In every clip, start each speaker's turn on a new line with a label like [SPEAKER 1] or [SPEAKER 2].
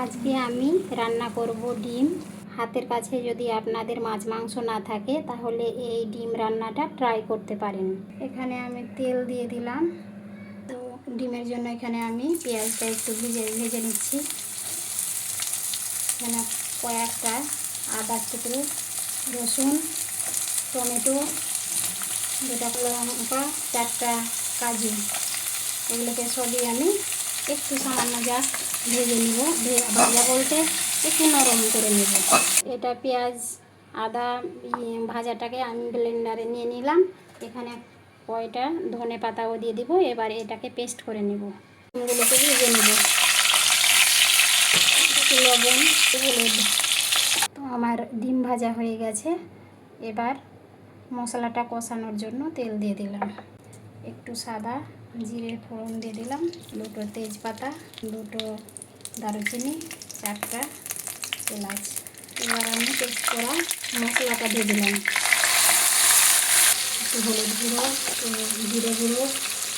[SPEAKER 1] আজকে আমি রান্না করব ডিম। হাতের কাছে যদি আপনাদের মাছ মাংস না থাকে তাহলে এই ডিম রান্নাটা ট্রাই করতে পারেন। এখানে আমি তেল দিয়ে দিলাম। তো ডিমের জন্য এখানে আমি পেঁয়াজটা একটু ভেজে নিচ্ছি। এখানে কয়েকটা আদা টুকরো, রসুন, টমেটো, দুটা লঙ্কা, চারটা কাজু, এগুলোকে সবই আমি একটু সামান্য জাস্ট ভেজে নিব। ভাজা বলতে একটু নরম করে নেব। এটা পেঁয়াজ আদা ভাজাটাকে আমি ব্লেন্ডারে নিয়ে নিলাম। এখানে কয়টা ধনে পাতাও দিয়ে দিব। এবার এটাকে পেস্ট করে নেব। এগুলোকে ভেজে নেব। লবণ, হলুদ। তো আমার ডিম ভাজা হয়ে গেছে। এবার মশলাটা কষানোর জন্য তেল দিয়ে দিলাম। একটু সাদা জিরে ফোড়ন দিয়ে দিলাম, দুটো তেজপাতা, দুটো দারুচিনি, চারটা এলাচ। এবার আমি পেস্ট করা মশলাটা দিয়ে দিলাম। একটু হলুদ গুঁড়ো, জিরে গুঁড়ো,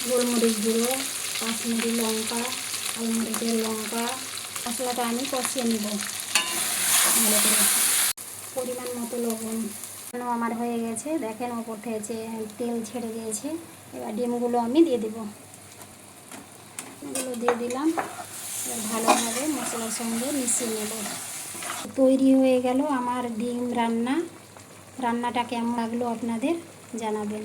[SPEAKER 1] গোলমরিচ গুঁড়ো, কাশ্মীরি লঙ্কা, গোলমরিচের লঙ্কা। মশলাটা আমি কষিয়ে নেব ভালো করে। পরিমাণ মতো লবণ। আমার হয়ে গেছে, দেখেন ওপর থেকে তেল ছেড়ে দিয়েছে। এবার ডিমগুলো আমি দিয়ে দেব। এগুলো দিয়ে দিলাম। এবার ভালোভাবে মশলার সঙ্গে মিশিয়ে নেব। তৈরি হয়ে গেল আমার ডিম রান্না। রান্নাটা কেমন লাগলো আপনাদের জানাবেন।